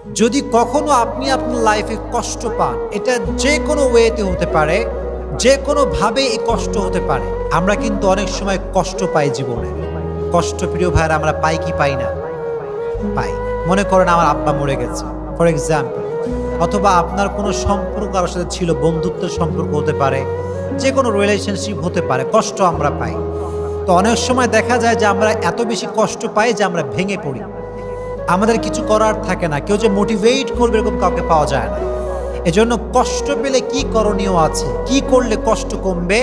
যদি কখনো আপনি আপনার লাইফে কষ্ট পান, এটা যে কোনো ওয়েতে হতে পারে, যে কোনোভাবে এই কষ্ট হতে পারে। আমরা কিন্তু অনেক সময় কষ্ট পাই জীবনে। কষ্ট প্রিয় ভাইরা আমরা পাই কি পাই না? পাই। মনে করেন আমার আব্বা মরে গেছে ফর এক্সাম্পল, অথবা আপনার কোনো সম্পর্ক কারোর সাথে ছিল, বন্ধুত্বের সম্পর্ক হতে পারে, যে কোনো রিলেশনশিপ হতে পারে, কষ্ট আমরা পাই। তো অনেক সময় দেখা যায় যে আমরা এত বেশি কষ্ট পাই যে আমরা ভেঙে পড়ি, আমাদের কিছু করার থাকে না, কেউ যে মোটিভেট করবে এরকম কাউকে পাওয়া যায় না। এজন্য কষ্ট পেলে কি করণীয় আছে, কি করলে কষ্ট কমবে,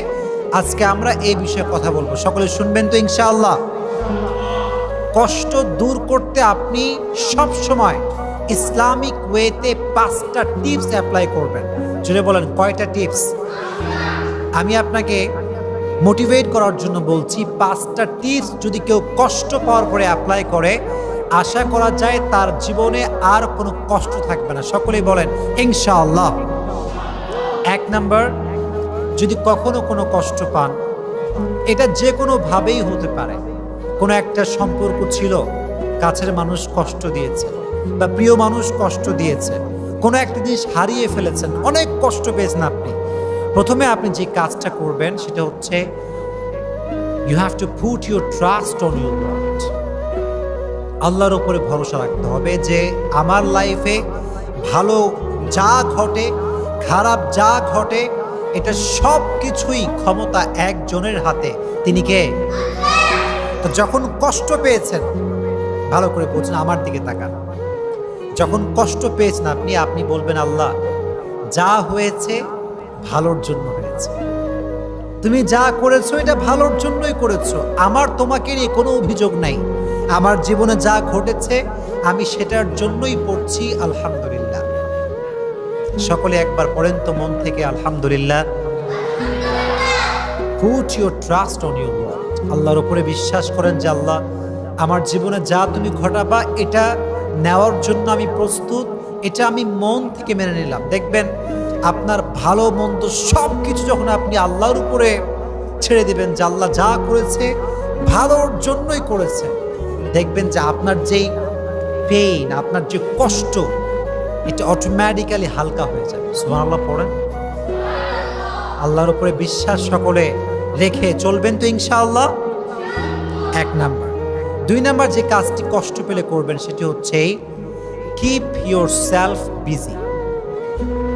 আজকে আমরা এই বিষয়ে কথা বলবো। সকলে শুনবেন তো ইনশাআল্লাহ? কষ্ট দূর করতে আপনি সব সময় ইসলামিক ওয়েতে 5টা টিপস অ্যাপ্লাই করবেন। যদি বলেন কয়টা টিপস? আমি আপনাকে মোটিভেট করার জন্য বলছি, 5টা টিপস যদি কেউ কষ্ট পাওয়ার পরে অ্যাপ্লাই করে, আশা করা যায় তার জীবনে আর কোনো কষ্ট থাকবে না। সকলেই বলেন ইনশাআল্লাহ। 1 নাম্বার, যদি কখনো কোনো কষ্ট পান, এটা যে কোনোভাবেই হতে পারে। কোনো একটা সম্পর্ক ছিল, কাছের মানুষ কষ্ট দিয়েছে বা প্রিয় মানুষ কষ্ট দিয়েছে, কোনো একটা জিনিস হারিয়ে ফেলেছেন, অনেক কষ্ট পেয়েছেন আপনি। প্রথমে আপনি যে কাজটা করবেন সেটা হচ্ছে you have to put your trust on your lord. আল্লাহর উপরে ভরসা রাখতে হবে যে আমার লাইফে ভালো যা ঘটে, খারাপ যা ঘটে, এটা সব কিছুই ক্ষমতা একজনের হাতে। তিনি কে? তো যখন কষ্ট পেয়েছেন, ভালো করে বলছেন, আমার দিকে তাকান। যখন কষ্ট পেয়েছেন আপনি বলবেন, আল্লাহ যা হয়েছে ভালোর জন্য হয়েছে, তুমি যা করেছো এটা ভালোর জন্যই করেছো, আমার তোমাকে নিয়ে কোনো অভিযোগ নাই, আমার জীবনে যা ঘটেছে আমি সেটার জন্যই পড়ছি আলহামদুলিল্লাহ। সকলে একবার পড়েন তো মন থেকে আলহামদুলিল্লাহ। Put your trust on your lord. আল্লাহর উপরে বিশ্বাস করেন যে আল্লাহ আমার জীবনে যা তুমি ঘটাবা এটা নেওয়ার জন্য আমি প্রস্তুত, এটা আমি মন থেকে মেনে নিলাম। দেখবেন আপনার ভালো মন্দ সব কিছু যখন আপনি আল্লাহর উপরে ছেড়ে দিবেন যে আল্লাহ যা করেছে ভালোর জন্যই করেছে, দেখবেন যে আপনার যেই পেইন, আপনার যে কষ্ট, এটা অটোমেটিক্যালি হালকা হয়ে যাবে। সুবহানাল্লাহ পড়েন। আল্লাহর উপরে বিশ্বাস সকলে রেখে চলবেন তো ইনশাআল্লাহ। 1 নাম্বার। 2 নাম্বার যে কাজটি কষ্ট পেলে করবেন সেটি হচ্ছে keep your self busy.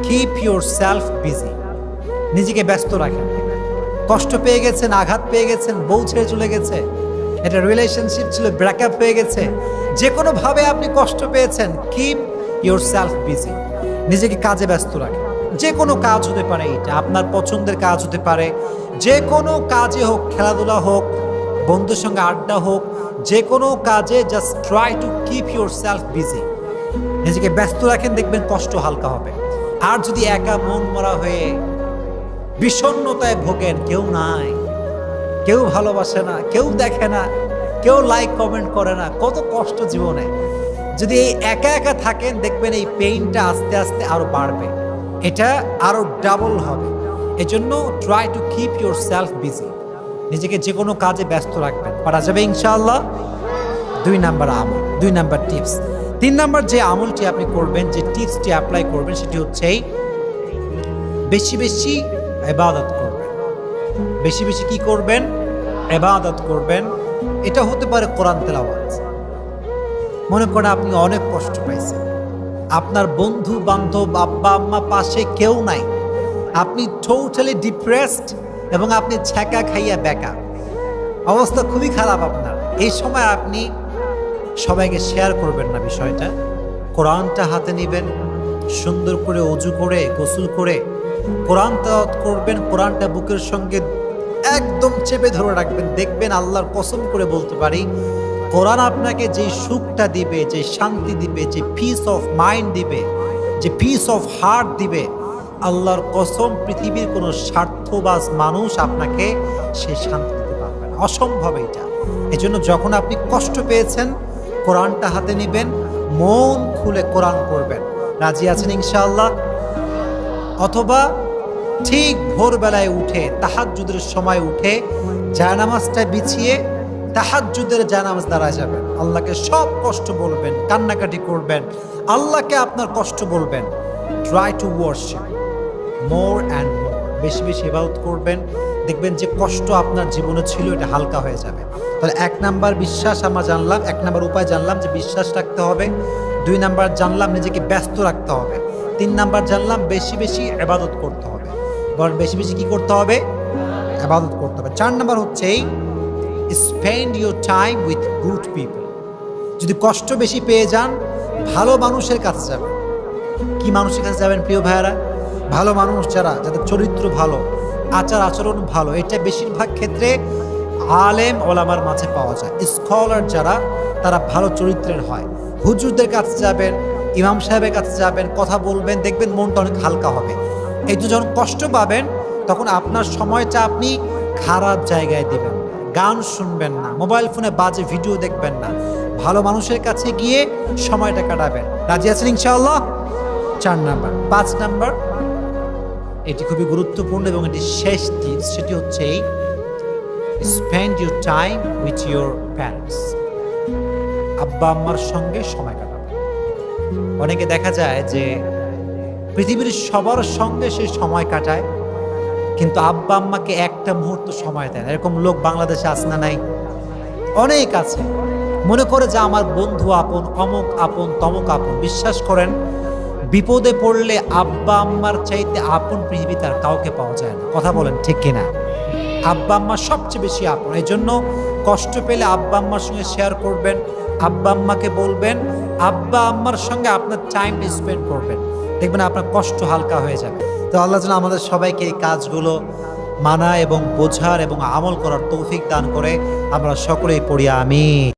Keep your self busy. নিজেকে ব্যস্ত রাখেন। কষ্ট পেয়ে গেছেন, আঘাত পেয়ে গেছেন, বউ ছেড়ে চলে গেছে, এটা রিলেশনশিপ ছিল, ব্রেকআপ হয়ে গেছে, যে কোনোভাবে আপনি কষ্ট পেয়েছেন, কিপ ইউর সেলফ বিজি। নিজেকে কাজে ব্যস্ত রাখেন। যে কোনো কাজ হতে পারে, এটা আপনার পছন্দের কাজ হতে পারে, যে কোনো কাজে হোক, খেলাধুলা হোক, বন্ধুর সঙ্গে আড্ডা হোক, যে কোনো কাজে just try to keep your self busy. নিজেকে ব্যস্ত রাখেন, দেখবেন কষ্ট হালকা হবে। আর যদি একা মন মরা হয়ে বিষণ্ণতায় ভোগেন, কেউ নাই, কেউ ভালোবাসে না, কেউ দেখে না, কেউ লাইক কমেন্ট করে না, কত কষ্ট জীবনে। যদি এই একা একা থাকেন, দেখবেন এই পেইনটা আস্তে আস্তে আরো বাড়বে, এটা আরো ডাবল হবে। এজন্য try to keep your self busy. নিজেকে যে কোনো কাজে ব্যস্ত রাখবেন, পারা যাবে ইনশাআল্লাহ। 2 নাম্বার আমল, 2 নাম্বার টিপস। 3 নাম্বার যে আমলটি আপনি করবেন, যে টিপসটি অ্যাপ্লাই করবেন, সেটি হচ্ছে বেশি বেশি ইবাদত করবেন। বেশি বেশি কি করবেন? ইবাদত করবেন। এটা হতে পারে কোরআন তেলাওয়াত। মনে করেন আপনি অনেক কষ্ট পাইছেন, আপনার বন্ধু বান্ধব, আব্বা আম্মা পাশে কেউ নাই, আপনি টোটালি ডিপ্রেসড এবং আপনি ছ্যাঁকা খাইয়া বেকা, অবস্থা খুবই খারাপ আপনার। এই সময় আপনি সবাইকে শেয়ার করবেন না বিষয়টা, কোরআনটা হাতে নেবেন, সুন্দর করে অজু করে গোসল করে কোরআন তেলাওয়াত করবেন, কোরআনটা বুকের সঙ্গে একদম চেপে ধরে রাখবেন। দেখবেন, আল্লাহর কসম করে বলতে পারি, কোরআন আপনাকে যে সুখটা দিবে, যে শান্তি দিবে, যে পিস অফ মাইন্ড দিবে, যে পিস অফ হার্ট দিবে, আল্লাহর কসম পৃথিবীর কোনো স্বার্থবাজ মানুষ আপনাকে সেই শান্তি দিতে পারবে না, অসম্ভব এটা। এজন্য যখন আপনি কষ্ট পেয়েছেন, কোরআনটা হাতে নেবেন, মন খুলে কোরআন পড়বেন। রাজি আছেন ইনশাআল্লাহ? অথবা ঠিক ভোরবেলায় উঠে, তাহাজ্জুদের সময় উঠে জায়নামাজটা বিছিয়ে তাহাজ্জুদের জানামাজ দাঁড়ায় যাবেন, আল্লাহকে সব কষ্ট বলবেন, কান্নাকাটি করবেন, আল্লাহকে আপনার কষ্ট বলবেন। Try to worship more and more, বেশি বেশি ইবাদত করবেন, দেখবেন যে কষ্ট আপনার জীবনে ছিল এটা হালকা হয়ে যাবে। তাহলে 1 নাম্বার বিশ্বাস আমরা জানলাম, 1 নাম্বার উপায় জানলাম যে বিশ্বাস রাখতে হবে। 2 নাম্বার জানলাম নিজেকে ব্যস্ত রাখতে হবে। 3 নাম্বার জানলাম বেশি বেশি ইবাদত করতে হবে। বরং বেশি বেশি কি করতে হবে? ইবাদত করতে হবে। 4 নাম্বার হচ্ছে spend your time with good people. যদি কষ্ট বেশি পেয়ে যান, ভালো মানুষের কাছে যাবেন। কি মানুষের কাছে যাবেন প্রিয় ভাইয়ারা? ভালো মানুষ যারা, যাদের চরিত্র ভালো, আচার আচরণ ভালো। এটা বেশিরভাগ ক্ষেত্রে আলেম ওলামার মাঝে পাওয়া যায়। স্কলার যারা, তারা ভালো চরিত্রের হয়। হুজুরদের কাছে যাবেন, ইমাম সাহেবের কাছে যাবেন, কথা বলবেন, দেখবেন মনটা অনেক হালকা হবে। এই তো যখন কষ্ট পাবেন, তখন আপনার সময়টা আপনি খারাপ জায়গায় দেবেন, গান শুনবেন না, মোবাইল ফোনে বাজে ভিডিও দেখবেন না, ভালো মানুষের কাছে গিয়ে সময়টা কাটাবেন। রাজি আছেন ইনশাআল্লাহ? 4 নাম্বার। 5 নাম্বার, এটি খুবই গুরুত্বপূর্ণ এবং এটি শেষ টিপস, সেটি হচ্ছে spend your time with your parents. আব্বা আম্মার সঙ্গে সময় কাটাবেন। অনেকে দেখা যায় যে পৃথিবীর সবার সঙ্গে সে সময় কাটায়, কিন্তু আব্বা আম্মাকে একটা মুহূর্ত সময় দেয় না। এরকম লোক বাংলাদেশে আছে না নাই? অনেক আছে। মনে করে যে আমার বন্ধু আপন, অমুক আপন, তমুক আপন। বিশ্বাস করেন, বিপদে পড়লে আব্বা আম্মার চাইতে আপন পৃথিবী তার কাউকে পাওয়া যায় না। কথা বলেন ঠিক কিনা? আব্বা আম্মা সবচেয়ে বেশি আপন। এই জন্য কষ্ট পেলে আব্বা আম্মার সঙ্গে শেয়ার করবেন, আব্বা আম্মাকে বলবেন, আব্বা আম্মার সঙ্গে আপনার টাইম স্পেন্ড করবেন, দেখবেন আপনার কষ্ট হালকা হয়ে যাবে। তো আল্লাহ যেন আমাদের সবাইকে এই কাজগুলো মানা এবং বোঝার এবং আমল করার তৌফিক দান করে। আমরা সকলেই পড়ি আমিন।